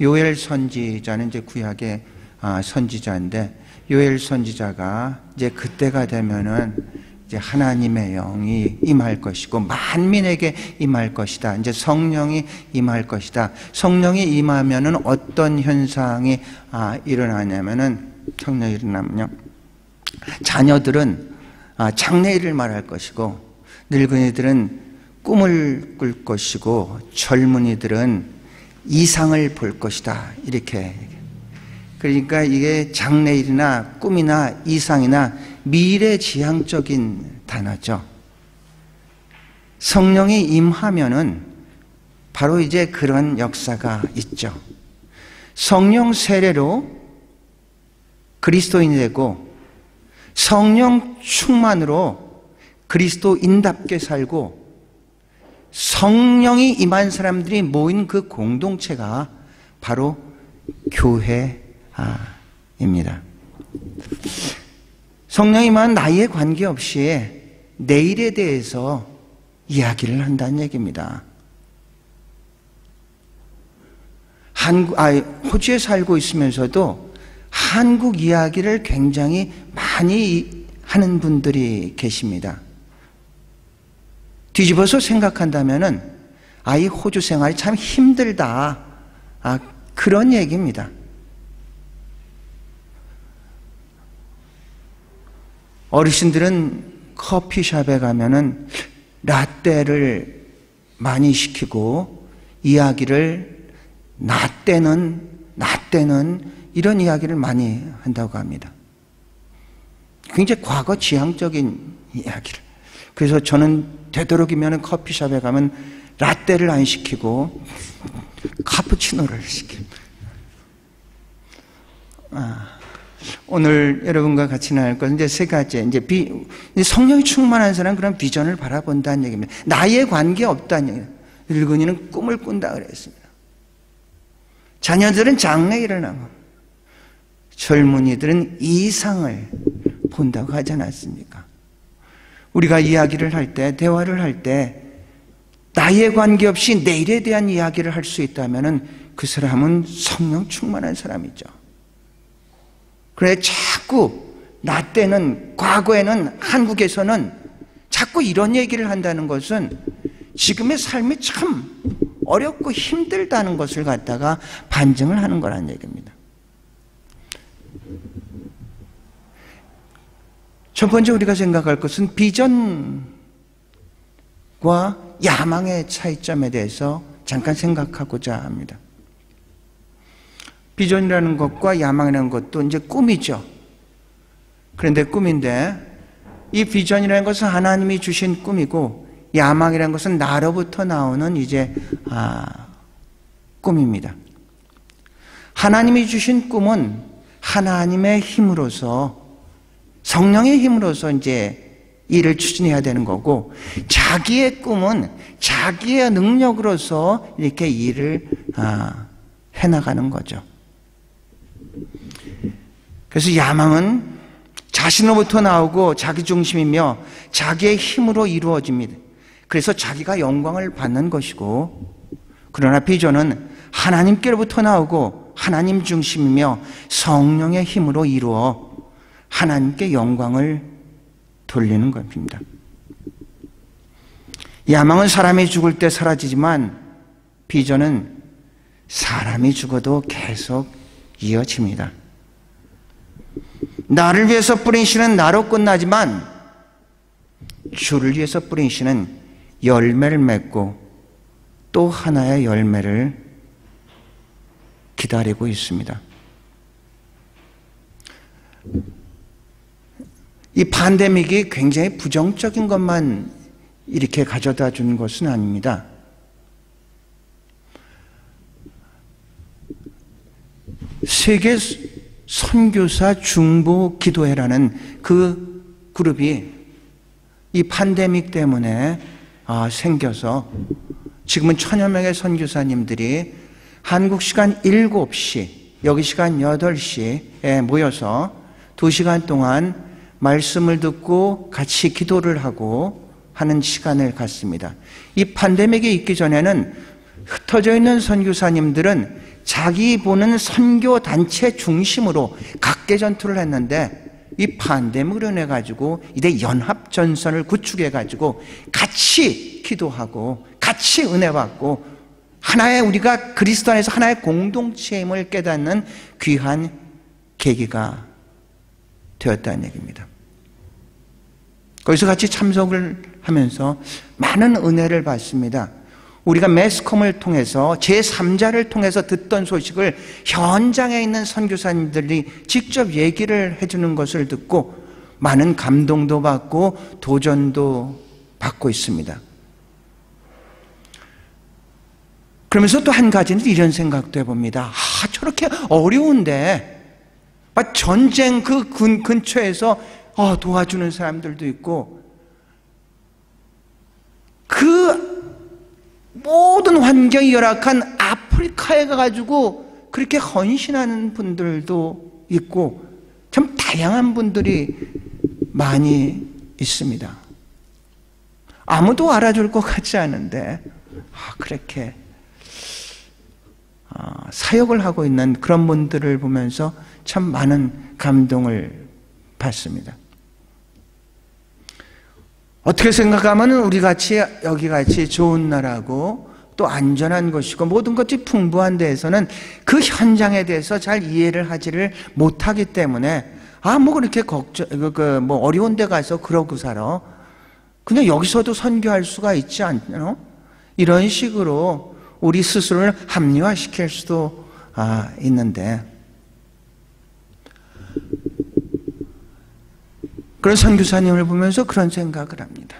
요엘 선지자는 이제 구약의 선지자인데, 요엘 선지자가 이제 그때가 되면은 이제 하나님의 영이 임할 것이고 만민에게 임할 것이다. 이제 성령이 임할 것이다. 성령이 임하면은 어떤 현상이 일어나냐면은, 성령이 일어나면요, 자녀들은 장래일을 말할 것이고, 늙은이들은 꿈을 꿀 것이고, 젊은이들은 이상을 볼 것이다. 이렇게. 그러니까 이게 장래일이나 꿈이나 이상이나 미래지향적인 단어죠. 성령이 임하면은 바로 이제 그런 역사가 있죠. 성령 세례로 그리스도인이 되고, 성령 충만으로 그리스도인답게 살고, 성령이 임한 사람들이 모인 그 공동체가 바로 교회입니다. 성령이 임한 나이에 관계없이 내일에 대해서 이야기를 한다는 얘기입니다. 호주에 살고 있으면서도 한국 이야기를 굉장히 많이 하는 분들이 계십니다. 뒤집어서 생각한다면은 이 호주 생활이 참 힘들다, 그런 얘기입니다. 어르신들은 커피숍에 가면은 라떼를 많이 시키고 이야기를 나 때는 이런 이야기를 많이 한다고 합니다. 굉장히 과거 지향적인 이야기를. 그래서 저는 되도록이면 커피숍에 가면 라떼를 안 시키고 카푸치노를 시킵니다. 오늘 여러분과 같이 나눌 것은 이제 세 가지. 이제 성령이 충만한 사람은 그런 비전을 바라본다는 얘기입니다. 나이에 관계 없다는 얘기입니다. 늙은이는 꿈을 꾼다 그랬습니다. 자녀들은 장래일을 하고, 젊은이들은 이상을 본다고 하지 않았습니까? 우리가 이야기를 할 때, 대화를 할 때 나이에 관계없이 내일에 대한 이야기를 할 수 있다면 그 사람은 성령 충만한 사람이죠. 그래, 자꾸 나 때는, 과거에는, 한국에서는 자꾸 이런 얘기를 한다는 것은 지금의 삶이 참 어렵고 힘들다는 것을 갖다가 반증을 하는 거라는 얘기입니다. 첫 번째 우리가 생각할 것은 비전과 야망의 차이점에 대해서 잠깐 생각하고자 합니다. 비전이라는 것과 야망이라는 것도 이제 꿈이죠. 그런데 꿈인데, 이 비전이라는 것은 하나님이 주신 꿈이고, 야망이라는 것은 나로부터 나오는 이제 꿈입니다. 하나님이 주신 꿈은 하나님의 힘으로서, 성령의 힘으로서 이제 일을 추진해야 되는 거고, 자기의 꿈은 자기의 능력으로서 이렇게 일을 해나가는 거죠. 그래서 야망은 자신으로부터 나오고 자기 중심이며 자기의 힘으로 이루어집니다. 그래서 자기가 영광을 받는 것이고, 그러나 비전은 하나님께로부터 나오고 하나님 중심이며 성령의 힘으로 이루어 하나님께 영광을 돌리는 것입니다. 야망은 사람이 죽을 때 사라지지만 비전은 사람이 죽어도 계속 이어집니다. 나를 위해서 뿌린 씨는 나로 끝나지만 주를 위해서 뿌린 씨는 열매를 맺고 또 하나의 열매를 기다리고 있습니다. 이 팬데믹이 굉장히 부정적인 것만 이렇게 가져다 준 것은 아닙니다. 세계 선교사 중보 기도회라는 그 그룹이 이 팬데믹 때문에 생겨서 지금은 1000여 명의 선교사님들이 한국 시간 7시, 여기 시간 8시에 모여서 2시간 동안 말씀을 듣고 같이 기도를 하고 하는 시간을 갖습니다. 이 팬데믹이 있기 전에는 흩어져 있는 선교사님들은 자기 보는 선교 단체 중심으로 각계 전투를 했는데 이 판데믹으로 인해 가지고 이제 연합 전선을 구축해 가지고 같이 기도하고 같이 은혜 받고 하나의 우리가 그리스도 안에서 하나의 공동체임을 깨닫는 귀한 계기가 되었다는 얘기입니다. 거기서 같이 참석을 하면서 많은 은혜를 받습니다. 우리가 매스컴을 통해서 제3자를 통해서 듣던 소식을 현장에 있는 선교사님들이 직접 얘기를 해주는 것을 듣고 많은 감동도 받고 도전도 받고 있습니다. 그러면서 또 한 가지는 이런 생각도 해봅니다. 저렇게 어려운데 전쟁 그 근처에서 도와주는 사람들도 있고 그 모든 환경이 열악한 아프리카에 가가지고 그렇게 헌신하는 분들도 있고 참 다양한 분들이 많이 있습니다. 아무도 알아줄 것 같지 않은데 그렇게 사역을 하고 있는 그런 분들을 보면서 참 많은 감동을 받습니다. 어떻게 생각하면 우리 같이 여기 같이 좋은 나라고 또 안전한 곳이고 모든 것이 풍부한 데에서는 그 현장에 대해서 잘 이해를 하지를 못하기 때문에 뭐 그렇게 뭐 어려운 데 가서 그러고 살아. 그냥 여기서도 선교할 수가 있지 않나? 이런 식으로 우리 스스로를 합리화시킬 수도 있는데 그런 선교사님을 보면서 그런 생각을 합니다.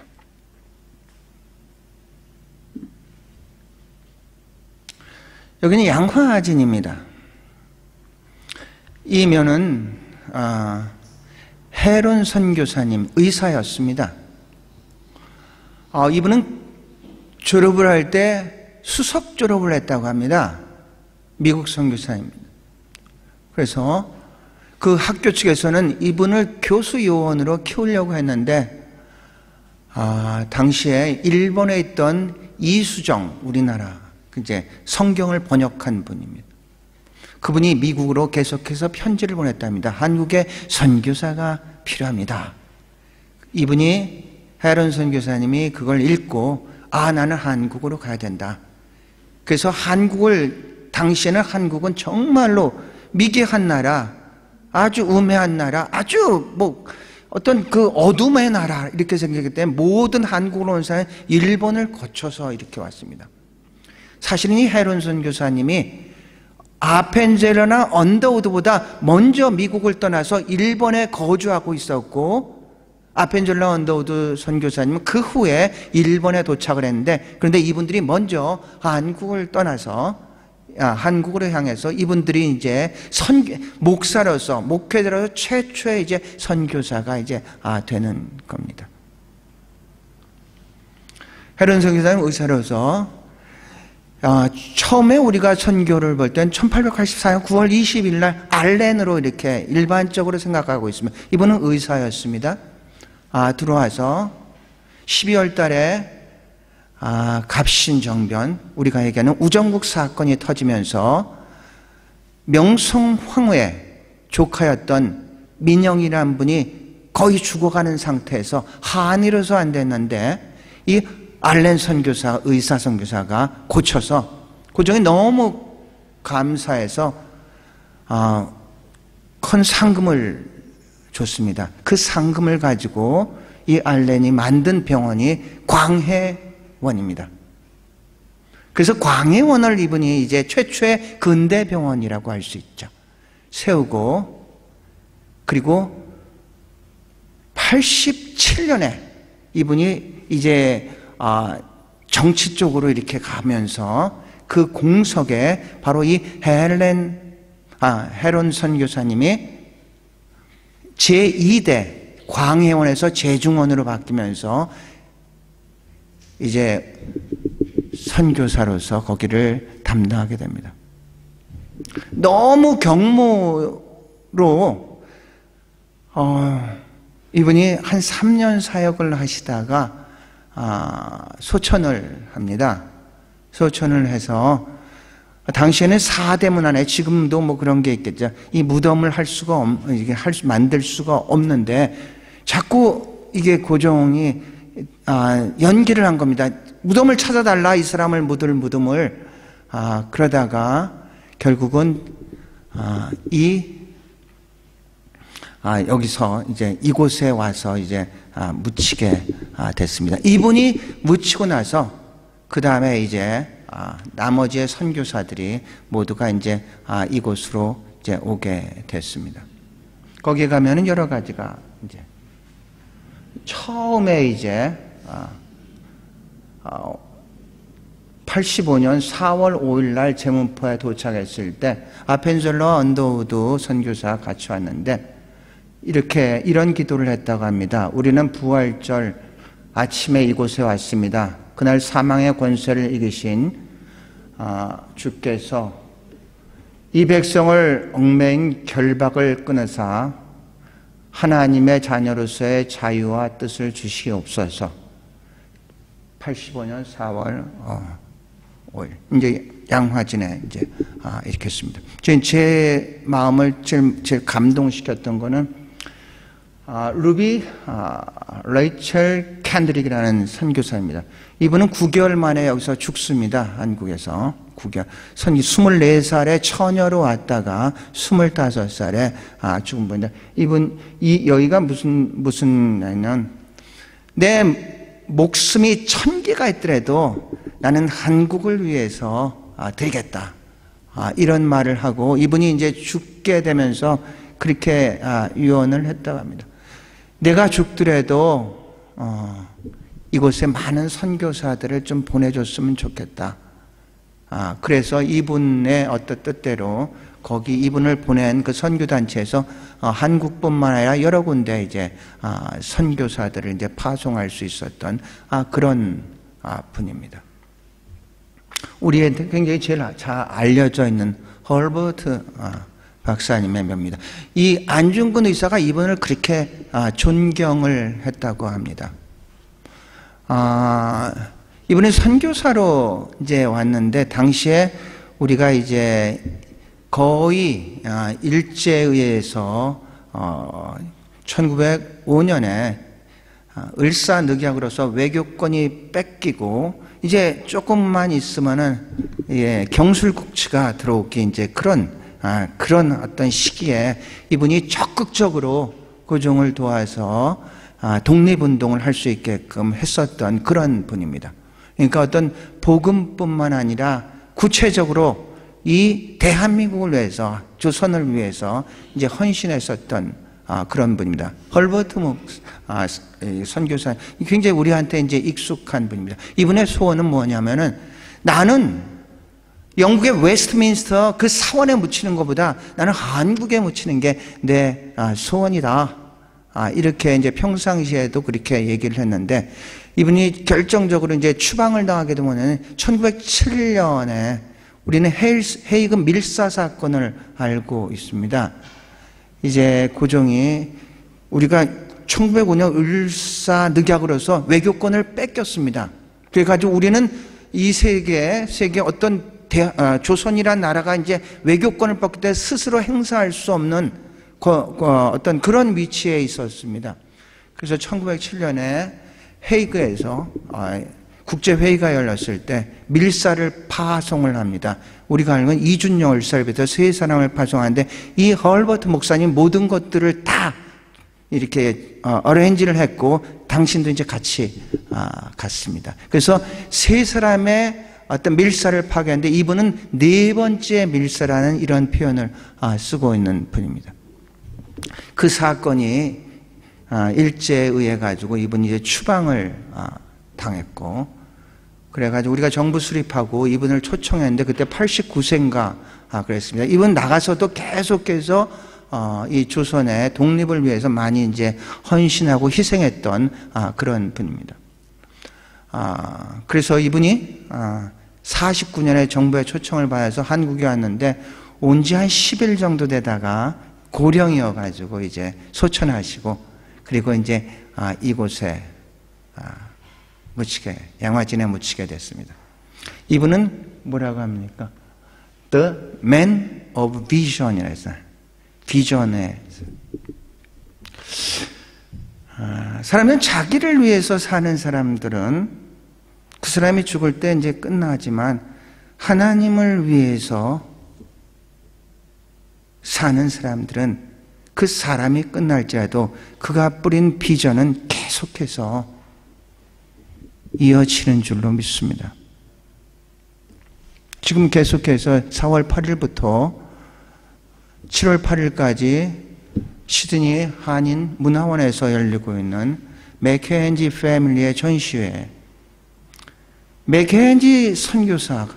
여기는 양화진입니다. 이 면은 헤론 선교사님 의사였습니다. 이분은 졸업을 할 때 수석 졸업을 했다고 합니다. 미국 선교사입니다. 그래서 그 학교 측에서는 이분을 교수 요원으로 키우려고 했는데 당시에 일본에 있던 이수정 우리나라 이제 성경을 번역한 분입니다. 그분이 미국으로 계속해서 편지를 보냈답니다. 한국에 선교사가 필요합니다. 이분이 헤론 선교사님이 그걸 읽고 나는 한국으로 가야 된다. 그래서 당시에는 한국은 정말로 미개한 나라, 아주 우매한 나라, 아주 어떤 그 어둠의 나라 이렇게 생각했기 때문에 모든 한국으로 온 사람은 일본을 거쳐서 이렇게 왔습니다. 사실은 이 헤론 선교사님이 아펜젤러나 언더우드보다 먼저 미국을 떠나서 일본에 거주하고 있었고 아펜젤러 언더우드 선교사님은 그 후에 일본에 도착을 했는데 그런데 이분들이 먼저 한국을 떠나서 한국으로 향해서 이분들이 이제 목사로서 목회자로서 최초의 이제 선교사가 이제 되는 겁니다. 헤론 선교사님 의사로서 처음에 우리가 선교를 볼 땐 1884년 9월 20일 날 알렌으로 이렇게 일반적으로 생각하고 있습니다. 이분은 의사였습니다. 들어와서 12월 달에 갑신정변 우리가 얘기하는 우정국 사건이 터지면서 명성 황후의 조카였던 민영이라는 분이 거의 죽어가는 상태에서 한의로서 안 됐는데 이 알렌 선교사 의사 선교사가 고쳐서 고정이 너무 감사해서 큰 상금을 줬습니다. 그 상금을 가지고 이 알렌이 만든 병원이 광해원입니다. 그래서 광해원을 이분이 이제 최초의 근대 병원이라고 할 수 있죠. 세우고 그리고 87년에 이분이 이제 정치 쪽으로 이렇게 가면서 그 공석에 바로 이 헤론 선교사님이 제2대 광해원에서 제중원으로 바뀌면서 이제 선교사로서 거기를 담당하게 됩니다. 너무 경무로 이분이 한 3년 사역을 하시다가 소천을 합니다. 소천을 해서 당시에는 사대문 안에, 지금도 뭐 그런 게 있겠죠. 이 무덤을 만들 수가 없는데 자꾸 이게 고종이 연기를 한 겁니다. 무덤을 찾아달라, 이 사람을 묻을 무덤을. 그러다가 결국은 여기서 이제 이곳에 와서 이제 묻히게 됐습니다. 이분이 묻히고 나서 그 다음에 이제 나머지의 선교사들이 모두가 이제 이곳으로 이제 오게 됐습니다. 거기에 가면은 여러 가지가 이제 처음에 이제 85년 4월 5일 날 제문포에 도착했을 때 아펜젤러 언더우드 선교사 같이 왔는데 이런 기도를 했다고 합니다. 우리는 부활절 아침에 이곳에 왔습니다. 그날 사망의 권세를 이기신 주께서 이 백성을 얽매인 결박을 끊으사 하나님의 자녀로서의 자유와 뜻을 주시옵소서. 85년 4월 5일 이제 양화진에 이제 읽겠습니다. 제 마음을 제일 감동시켰던 거는 루비 레이첼 캔드릭이라는 선교사입니다. 이분은 9개월 만에 여기서 죽습니다. 한국에서 9개월. 24살에 처녀로 왔다가 25살에 죽은 분인데, 여기가 무슨 내 목숨이 1000개가 있더라도 나는 한국을 위해서 드리겠다. 이런 말을 하고 이분이 이제 죽게 되면서 그렇게 유언을 했다고 합니다. 내가 죽더라도 이곳에 많은 선교사들을 좀 보내줬으면 좋겠다. 그래서 이분의 어떤 뜻대로 거기 이분을 보낸 그 선교단체에서 한국뿐만 아니라 여러 군데 이제 선교사들을 이제 파송할 수 있었던 그런 분입니다. 우리한테 굉장히 제일 잘 알려져 있는 헐버트 박사님의 묘입니다. 이 안중근 의사가 이분을 그렇게 존경을 했다고 합니다. 이분은 선교사로 이제 왔는데, 당시에 우리가 이제 거의 일제의회에서 1905년에 을사늑약으로서 외교권이 뺏기고 이제 조금만 있으면은 경술국치가 들어오기 이제 그런 어떤 시기에 이분이 적극적으로 고종을 도와서 독립운동을 할 수 있게끔 했었던 그런 분입니다. 그러니까 어떤 복음뿐만 아니라 구체적으로 이 대한민국을 위해서, 조선을 위해서 이제 헌신했었던 그런 분입니다. 헐버트 선교사, 굉장히 우리한테 이제 익숙한 분입니다. 이분의 소원은 뭐냐면은, 나는 영국의 웨스트민스터 그 사원에 묻히는 것보다 나는 한국에 묻히는 게 내 소원이다. 이렇게 이제 평상시에도 그렇게 얘기를 했는데, 이분이 결정적으로 이제 추방을 당하게 되면 1907년에 우리는 헤이그 밀사 사건을 알고 있습니다. 이제 고종이 우리가 1905년 을사늑약으로서 외교권을 뺏겼습니다. 그래가지고 우리는 이 세계 어떤 조선이란 나라가 이제 외교권을 뺏길 때 스스로 행사할 수 없는 어떤 그런 위치에 있었습니다. 그래서 1907년에 헤이그에서 국제회의가 열렸을 때 밀사를 파송을 합니다. 우리가 알고 있는 이준영 을사를부터 세 사람을 파송하는데, 이 헐버트 목사님 모든 것들을 다 이렇게 어레인지를 했고 당신도 이제 같이 갔습니다. 그래서 세 사람의 어떤 밀사를 파괴하는데, 이분은 네 번째 밀사라는 이런 표현을 쓰고 있는 분입니다. 그 사건이 일제에 의해 가지고 이분이 이제 추방을 당했고, 그래가지고 우리가 정부 수립하고 이분을 초청했는데 그때 89세인가 그랬습니다. 이분 나가서도 계속해서 이 조선의 독립을 위해서 많이 이제 헌신하고 희생했던 그런 분입니다. 그래서 이분이 49년에 정부의 초청을 받아서 한국에 왔는데, 온 지 한 10일 정도 되다가 고령이어가지고 이제 소천하시고, 그리고 이제 이곳에 양화진에 묻히게 됐습니다. 이분은 뭐라고 합니까? The man of vision이라 했어요. 비전에. 사람은 자기를 위해서 사는 사람들은 그 사람이 죽을 때 이제 끝나지만 하나님을 위해서 사는 사람들은 그 사람이 끝날지라도 그가 뿌린 비전은 계속해서 이어지는 줄로 믿습니다. 지금 계속해서 4월 8일부터 7월 8일까지 시드니 한인 문화원에서 열리고 있는 맥켄지 패밀리의 전시회. 맥켄지 선교사,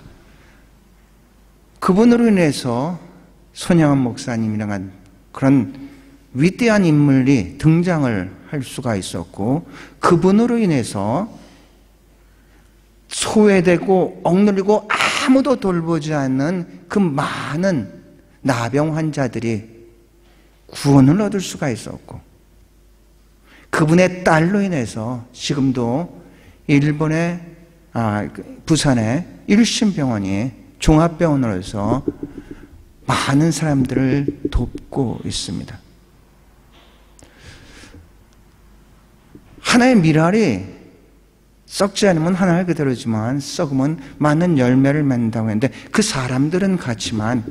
그분으로 인해서 손양원 목사님이라는 그런 위대한 인물이 등장을 할 수가 있었고, 그분으로 인해서 소외되고 억눌리고 아무도 돌보지 않는 그 많은 나병 환자들이 구원을 얻을 수가 있었고, 그분의 딸로 인해서 지금도 일본의 부산의 일심병원이 종합병원으로서 많은 사람들을 돕고 있습니다. 하나의 밀알이 썩지 않으면 하나의 그대로지만 썩으면 많은 열매를 맺는다고 했는데, 그 사람들은 같지만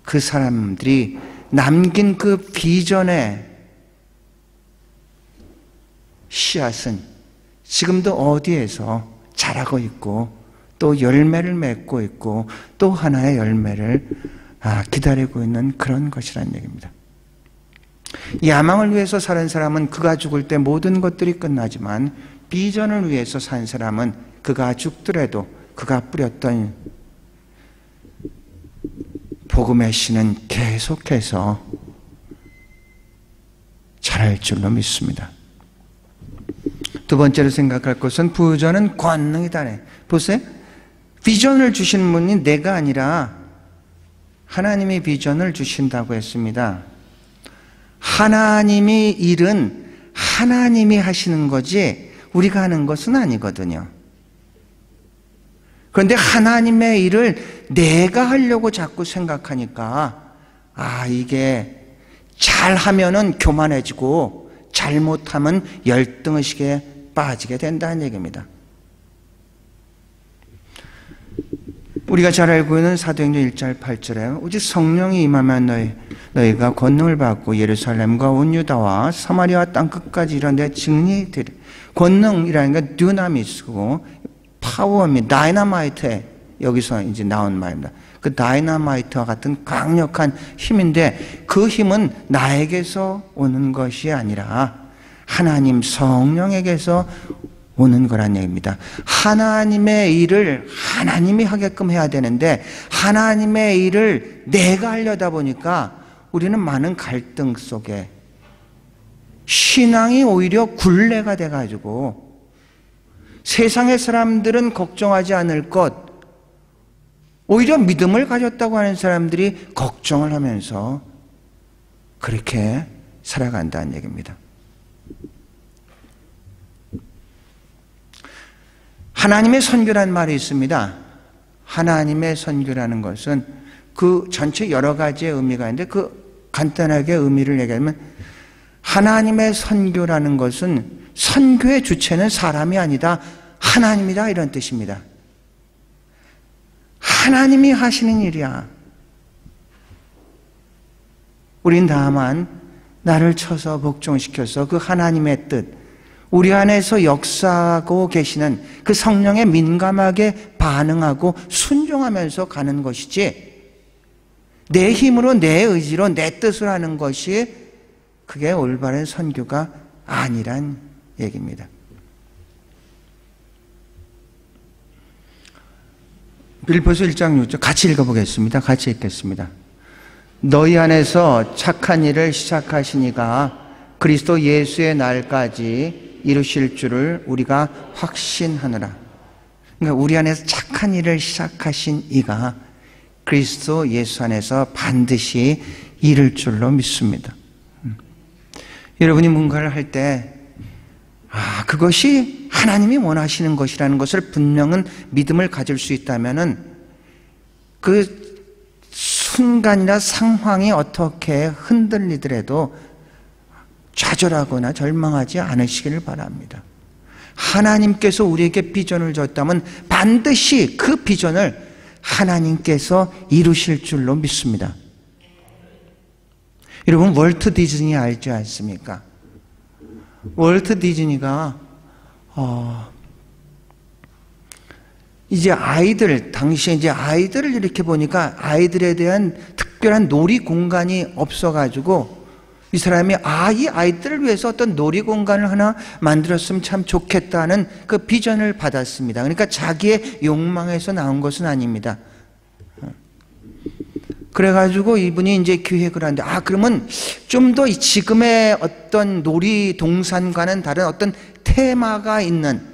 그 사람들이 남긴 그 비전의 씨앗은 지금도 어디에서 자라고 있고 또 열매를 맺고 있고 또 하나의 열매를 기다리고 있는 그런 것이라는 얘기입니다. 야망을 위해서 사는 사람은 그가 죽을 때 모든 것들이 끝나지만, 비전을 위해서 산 사람은 그가 죽더라도 그가 뿌렸던 복음의 씨는 계속해서 자랄 줄로 믿습니다. 두 번째로 생각할 것은 부전은 권능이다. 보세요. 비전을 주신 분이 내가 아니라 하나님이 비전을 주신다고 했습니다. 하나님이 일은 하나님이 하시는 거지 우리가 하는 것은 아니거든요. 그런데 하나님의 일을 내가 하려고 자꾸 생각하니까 이게 잘하면은 교만해지고 잘못하면 열등의식에 빠지게 된다는 얘기입니다. 우리가 잘 알고 있는 사도행전 1절 8절에 오직 성령이 임하면 너희가 권능을 받고 예루살렘과 온 유다와 사마리아 땅끝까지 이런 데 증인이 되리. 권능이라는 게 듀나미스고 파워입니다. 다이너마이트, 여기서 이제 나온 말입니다. 그 다이너마이트와 같은 강력한 힘인데, 그 힘은 나에게서 오는 것이 아니라 하나님 성령에게서 오는 거란 얘기입니다. 하나님의 일을 하나님이 하게끔 해야 되는데 하나님의 일을 내가 하려다 보니까 우리는 많은 갈등 속에 신앙이 오히려 굴레가 돼가지고 세상의 사람들은 걱정하지 않을 것, 오히려 믿음을 가졌다고 하는 사람들이 걱정을 하면서 그렇게 살아간다는 얘기입니다. 하나님의 선교라는 말이 있습니다. 하나님의 선교라는 것은 그 전체 여러 가지의 의미가 있는데, 그 간단하게 의미를 얘기하면 하나님의 선교라는 것은 선교의 주체는 사람이 아니다, 하나님이다, 이런 뜻입니다. 하나님이 하시는 일이야. 우린 다만 나를 쳐서 복종시켜서 그 하나님의 뜻, 우리 안에서 역사하고 계시는 그 성령에 민감하게 반응하고 순종하면서 가는 것이지, 내 힘으로 내 의지로 내 뜻으로 하는 것이 그게 올바른 선교가 아니란 얘기입니다. 빌립보서 1장 6절 같이 읽어보겠습니다. 같이 읽겠습니다. 너희 안에서 착한 일을 시작하신 이가 그리스도 예수의 날까지 이루실 줄을 우리가 확신하노라. 그러니까 우리 안에서 착한 일을 시작하신 이가 그리스도 예수 안에서 반드시 이룰 줄로 믿습니다. 여러분이 뭔가를 할 때 그것이 하나님이 원하시는 것이라는 것을 분명한 믿음을 가질 수 있다면은 그 순간이나 상황이 어떻게 흔들리더라도 좌절하거나 절망하지 않으시기를 바랍니다. 하나님께서 우리에게 비전을 줬다면 반드시 그 비전을 하나님께서 이루실 줄로 믿습니다. 여러분, 월트 디즈니 알지 않습니까? 월트 디즈니가 이제 당시에 이제 아이들을 이렇게 보니까 아이들에 대한 특별한 놀이 공간이 없어가지고 이 사람이 이 아이들을 위해서 어떤 놀이 공간을 하나 만들었으면 참 좋겠다는 그 비전을 받았습니다. 그러니까 자기의 욕망에서 나온 것은 아닙니다. 그래가지고 이분이 이제 기획을 하는데, 그러면 좀 더 지금의 어떤 놀이동산과는 다른 어떤 테마가 있는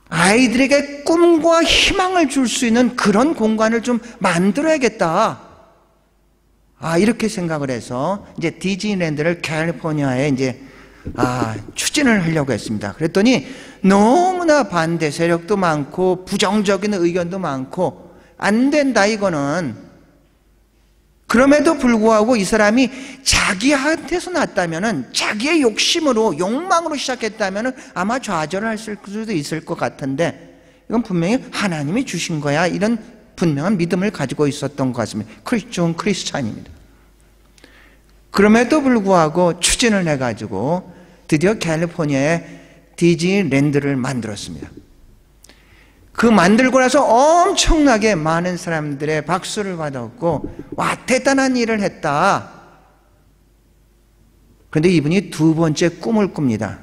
아이들에게 꿈과 희망을 줄 수 있는 그런 공간을 좀 만들어야겠다. 이렇게 생각을 해서 이제 디즈니랜드를 캘리포니아에 이제 추진을 하려고 했습니다. 그랬더니 너무나 반대 세력도 많고 부정적인 의견도 많고 안 된다 이거는. 그럼에도 불구하고 이 사람이 자기한테서 났다면은 자기의 욕망으로 시작했다면은 아마 좌절할 수도 있을 것 같은데 이건 분명히 하나님이 주신 거야. 이런 분명한 믿음을 가지고 있었던 것 같습니다. 좋은 크리스찬입니다. 그럼에도 불구하고 추진을 해가지고 드디어 캘리포니아에 디즈니랜드를 만들었습니다. 그 만들고 나서 엄청나게 많은 사람들의 박수를 받았고, 대단한 일을 했다. 그런데 이분이 두 번째 꿈을 꿉니다.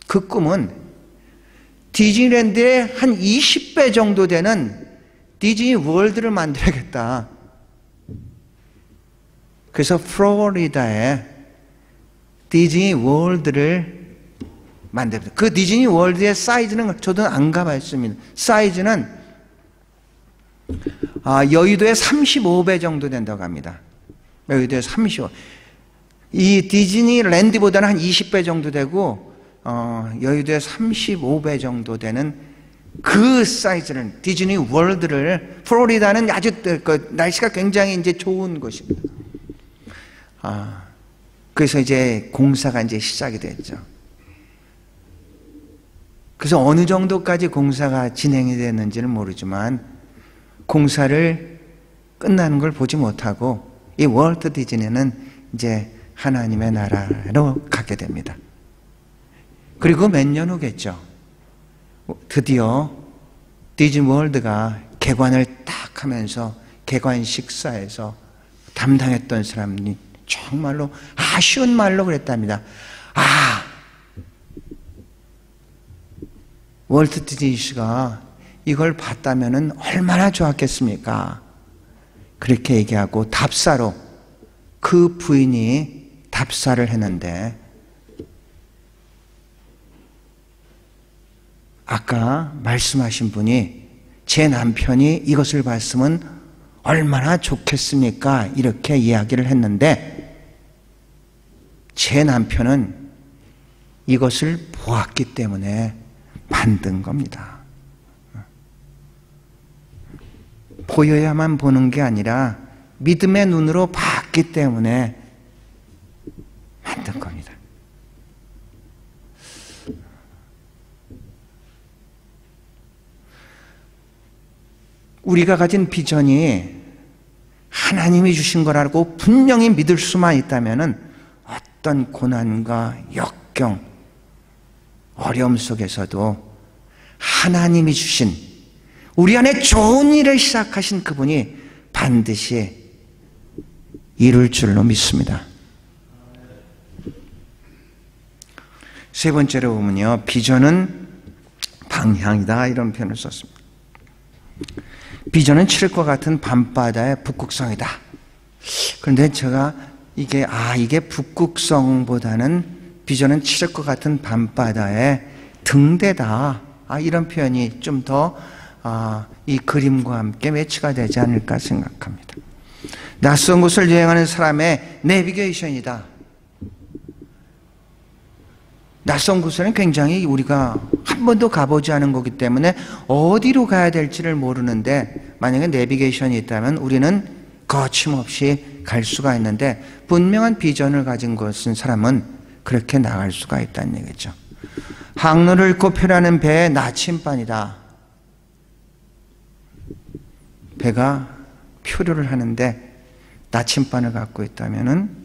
그 꿈은 디즈니랜드의 한 20배 정도 되는 디즈니 월드를 만들어야겠다. 그래서 플로리다에 디즈니 월드를 만듭니다. 그 디즈니 월드의 사이즈는 저도 안 가봤습니다. 사이즈는 여의도의 35배 정도 된다고 합니다. 여의도의 35. 이 디즈니랜드보다는 한 20배 정도 되고 여의도의 35배 정도 되는 그 사이즈는 디즈니 월드를, 플로리다는 아주 날씨가 굉장히 이제 좋은 곳입니다. 그래서 이제 공사가 이제 시작이 됐죠. 그래서 어느 정도까지 공사가 진행이 됐는지는 모르지만 공사를 끝나는 걸 보지 못하고 이 월트 디즈니는 이제 하나님의 나라로 가게 됩니다. 그리고 몇 년 후겠죠. 드디어 디즈니 월드가 개관을 딱 하면서 개관 식사에서 담당했던 사람이 정말로 아쉬운 말로 그랬답니다. 월트 디즈니 씨가 이걸 봤다면 얼마나 좋았겠습니까? 그렇게 얘기하고 답사로 그 부인이 답사를 했는데, 아까 말씀하신 분이 제 남편이 이것을 봤으면 얼마나 좋겠습니까? 이렇게 이야기를 했는데 제 남편은 이것을 보았기 때문에 만든 겁니다. 보여야만 보는 게 아니라 믿음의 눈으로 봤기 때문에 만든 겁니다. 우리가 가진 비전이 하나님이 주신 거라고 분명히 믿을 수만 있다면 어떤 고난과 역경, 어려움 속에서도 하나님이 주신, 우리 안에 좋은 일을 시작하신 그분이 반드시 이룰 줄로 믿습니다. 세 번째로 보면요, 비전은 방향이다, 이런 표현을 썼습니다. 비전은 칠흑과 같은 밤바다의 북극성이다. 그런데 제가 이게 북극성보다는 비전은 칠흑과 같은 밤바다의 등대다, 이런 표현이 좀 더 이 그림과 함께 매치가 되지 않을까 생각합니다. 낯선 곳을 여행하는 사람의 내비게이션이다. 낯선 곳에는 굉장히 우리가 한 번도 가보지 않은 거기 때문에 어디로 가야 될지를 모르는데, 만약에 내비게이션이 있다면 우리는 거침없이 갈 수가 있는데, 분명한 비전을 가진 것은 사람은 그렇게 나갈 수가 있다는 얘기죠. 항로를 잃고 표라는 배의 나침반이다. 배가 표류를 하는데 나침반을 갖고 있다면은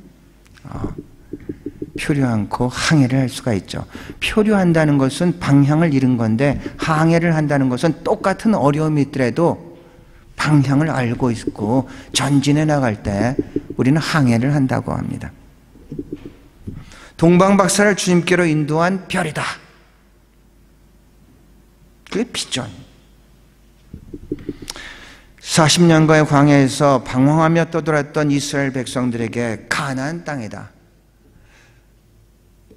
표류 않고 항해를 할 수가 있죠. 표류한다는 것은 방향을 잃은 건데, 항해를 한다는 것은 똑같은 어려움이 있더라도 방향을 알고 있고 전진해 나갈 때 우리는 항해를 한다고 합니다. 동방박사를 주님께로 인도한 별이다. 그게 비전. 40년간의 광야에서 방황하며 떠돌았던 이스라엘 백성들에게 가나안 땅이다.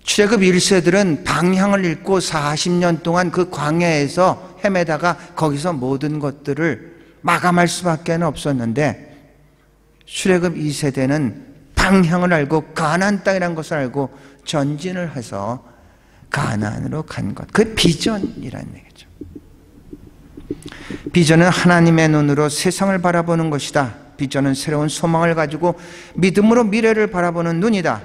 출애굽 1세들은 방향을 잃고 40년 동안 그 광야에서 헤매다가 거기서 모든 것들을 마감할 수밖에 없었는데, 출애굽 2세대는 방향을 알고 가나안 땅이라는 것을 알고 전진을 해서 가나안으로 간 것. 그 비전이라는 얘기죠. 비전은 하나님의 눈으로 세상을 바라보는 것이다. 비전은 새로운 소망을 가지고 믿음으로 미래를 바라보는 눈이다.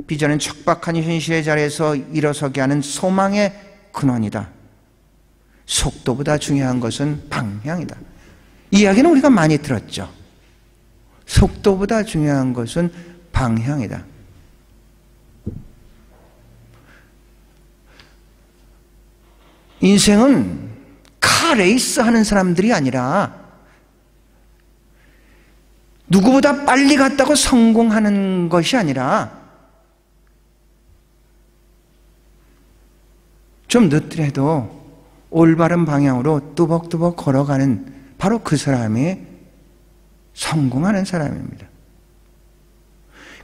비전은 척박한 현실의 자리에서 일어서게 하는 소망의 근원이다. 속도보다 중요한 것은 방향이다. 이야기는 우리가 많이 들었죠. 속도보다 중요한 것은 방향이다. 인생은 카레이스 하는 사람들이 아니라 누구보다 빨리 갔다고 성공하는 것이 아니라 좀 늦더라도 올바른 방향으로 뚜벅뚜벅 걸어가는 바로 그 사람이 성공하는 사람입니다.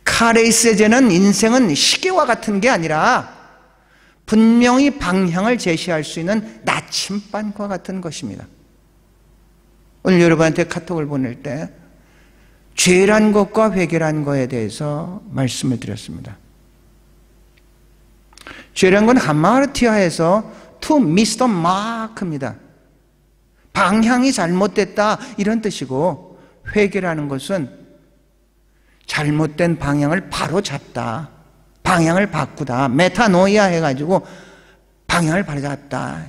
카레이스의 죄는 인생은 시계와 같은 게 아니라 분명히 방향을 제시할 수 있는 나침반과 같은 것입니다. 오늘 여러분한테 카톡을 보낼 때 죄란 것과 회개란 것에 대해서 말씀을 드렸습니다. 죄란 건 하마르티아에서 to miss the mark입니다. 방향이 잘못됐다 이런 뜻이고, 회개라는 것은 잘못된 방향을 바로 잡다, 방향을 바꾸다, 메타노이아 해가지고 방향을 바로 잡다.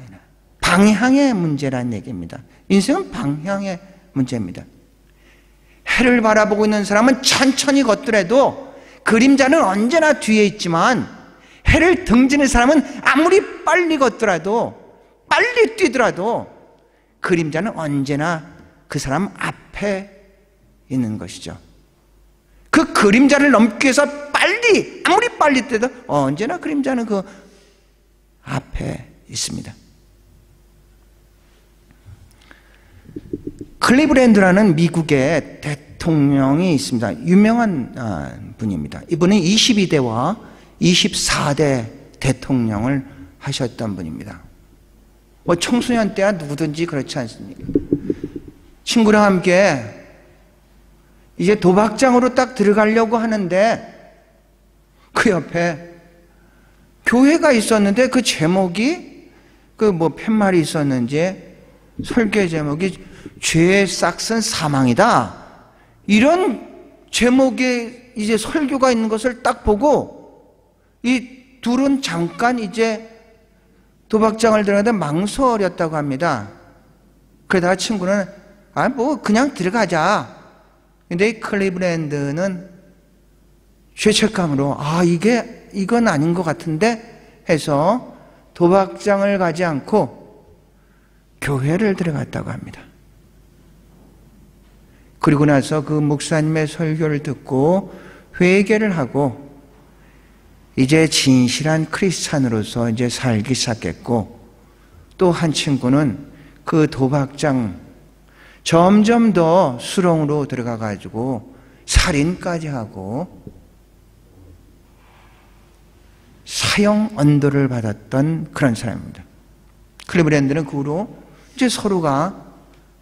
방향의 문제라는 얘기입니다. 인생은 방향의 문제입니다. 해를 바라보고 있는 사람은 천천히 걷더라도 그림자는 언제나 뒤에 있지만, 해를 등지는 사람은 아무리 빨리 걷더라도, 빨리 뛰더라도 그림자는 언제나 그 사람 앞에 있는 것이죠. 그 그림자를 넘기 위해서 아무리 빨리 뛰어도 언제나 그림자는 그 앞에 있습니다. 클리브랜드라는 미국의 대통령이 있습니다. 유명한 분입니다. 이분은 22대와 24대 대통령을 하셨던 분입니다. 뭐 청소년 때야 누구든지 그렇지 않습니까? 친구랑 함께 이제 도박장으로 딱 들어가려고 하는데 그 옆에 교회가 있었는데 그 제목이 그 뭐 팻말이 있었는지 설교 제목이 죄의 싹은 사망이다, 이런 제목의 이제 설교가 있는 것을 딱 보고 이 둘은 잠깐 이제 도박장을 들어가는데 망설였다고 합니다. 그러다가 친구는 뭐 그냥 들어가자. 근데 이 클리브랜드는 죄책감으로 이건 아닌 것 같은데 해서 도박장을 가지 않고 교회를 들어갔다고 합니다. 그리고 나서 그 목사님의 설교를 듣고 회개를 하고 이제 진실한 크리스찬으로서 이제 살기 시작했고, 또 한 친구는 그 도박장 점점 더 수렁으로 들어가 가지고 살인까지 하고 사형 언도를 받았던 그런 사람입니다. 클리브랜드는 그 후로 이제 서로가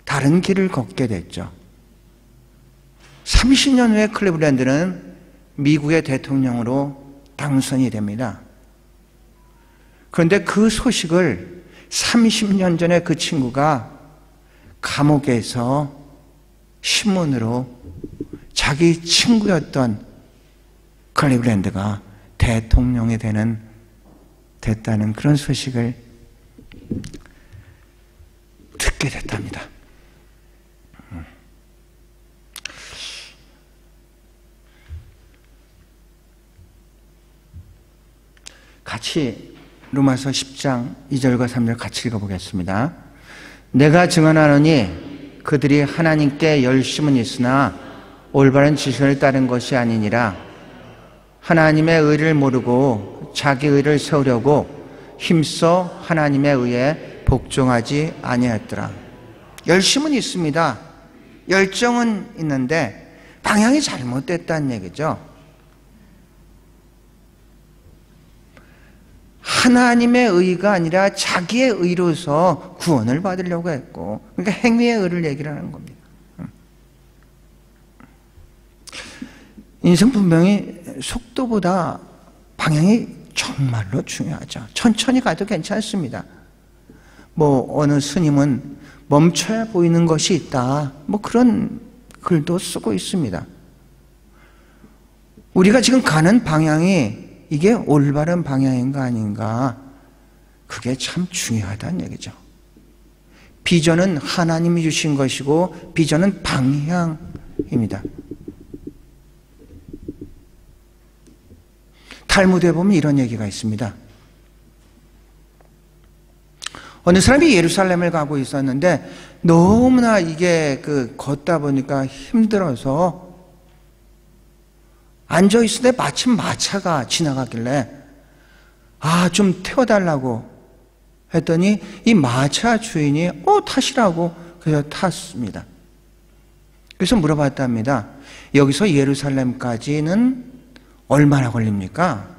다른 길을 걷게 됐죠. 30년 후에 클리브랜드는 미국의 대통령으로 당선이 됩니다. 그런데 그 소식을 30년 전에 그 친구가 감옥에서 신문으로 자기 친구였던 클리블랜드가 대통령이 됐다는 그런 소식을 듣게 됐답니다. 같이 로마서 10장 2절과 3절 같이 읽어보겠습니다. 내가 증언하노니 그들이 하나님께 열심은 있으나 올바른 지식을 따른 것이 아니니라. 하나님의 의를 모르고 자기 의를 세우려고 힘써 하나님의 의에 복종하지 아니하였더라. 열심은 있습니다. 열정은 있는데 방향이 잘못됐다는 얘기죠. 하나님의 의가 아니라 자기의 의로서 구원을 받으려고 했고, 그러니까 행위의 의를 얘기를 하는 겁니다. 인생 분명히 속도보다 방향이 정말로 중요하죠. 천천히 가도 괜찮습니다. 어느 스님은 멈춰야 보이는 것이 있다, 그런 글도 쓰고 있습니다. 우리가 지금 가는 방향이 이게 올바른 방향인가 아닌가, 그게 참 중요하다는 얘기죠. 비전은 하나님이 주신 것이고 비전은 방향입니다. 탈무드에 보면 이런 얘기가 있습니다. 어느 사람이 예루살렘을 가고 있었는데 너무나 이게 걷다 보니까 힘들어서 앉아있을 때 마침 마차가 지나가길래 좀 태워달라고 했더니 이 마차 주인이 타시라고 그래서 탔습니다. 그래서 물어봤답니다. 여기서 예루살렘까지는 얼마나 걸립니까?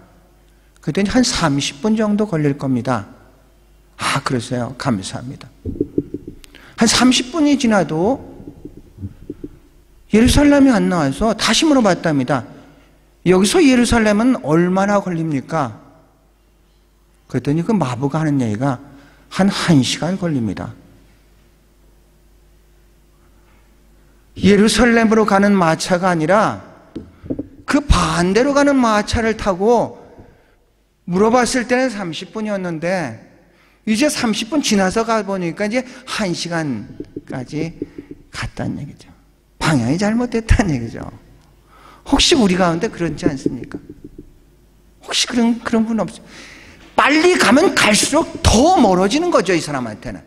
그랬더니 한 30분 정도 걸릴 겁니다. 그러세요? 감사합니다. 한 30분이 지나도 예루살렘이 안 나와서 다시 물어봤답니다. 여기서 예루살렘은 얼마나 걸립니까? 그랬더니 그 마부가 하는 얘기가 한 1시간 걸립니다. 예루살렘으로 가는 마차가 아니라 그 반대로 가는 마차를 타고 물어봤을 때는 30분이었는데 이제 30분 지나서 가보니까 이제 1시간까지 갔다는 얘기죠. 방향이 잘못됐다는 얘기죠. 혹시 우리 가운데 그렇지 않습니까? 혹시 그런 분 없어요? 빨리 가면 갈수록 더 멀어지는 거죠, 이 사람한테는.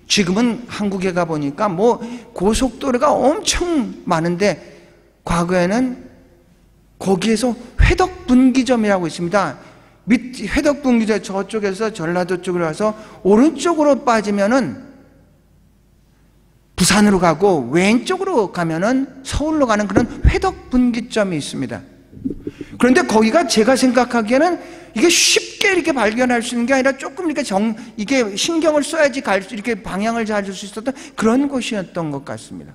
지금은 한국에 가보니까 고속도로가 엄청 많은데 과거에는 거기에서 회덕분기점이라고 있습니다. 회덕분기점 저쪽에서 전라도 쪽으로 와서 오른쪽으로 빠지면은 부산으로 가고 왼쪽으로 가면은 서울로 가는 그런 회덕분기점이 있습니다. 그런데 거기가 제가 생각하기에는 이게 쉽게 이렇게 발견할 수 있는 게 아니라 조금 이렇게 이게 신경을 써야지 이렇게 방향을 잘 줄 수 있었던 그런 곳이었던 것 같습니다.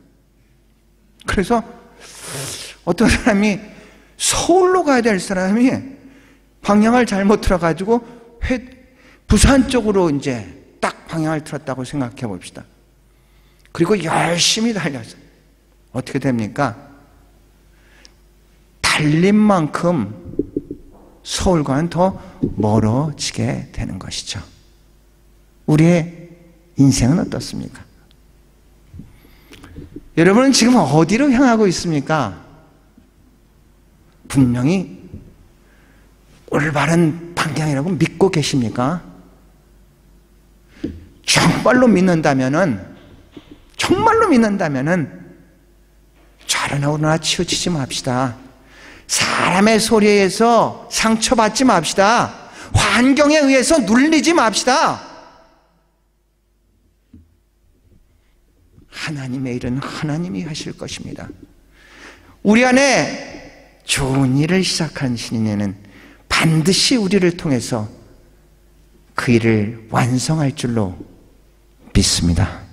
그래서 어떤 사람이 서울로 가야 될 사람이 방향을 잘못 틀어가지고 부산 쪽으로 이제 딱 방향을 틀었다고 생각해 봅시다. 그리고 열심히 달려서 어떻게 됩니까? 달린 만큼 서울과는 더 멀어지게 되는 것이죠. 우리의 인생은 어떻습니까? 여러분은 지금 어디로 향하고 있습니까? 분명히 올바른 방향이라고 믿고 계십니까? 정말로 믿는다면은 저러나 오르나 치우치지 맙시다. 사람의 소리에서 상처받지 맙시다. 환경에 의해서 눌리지 맙시다. 하나님의 일은 하나님이 하실 것입니다. 우리 안에 좋은 일을 시작한 신인에는 반드시 우리를 통해서 그 일을 완성할 줄로 믿습니다.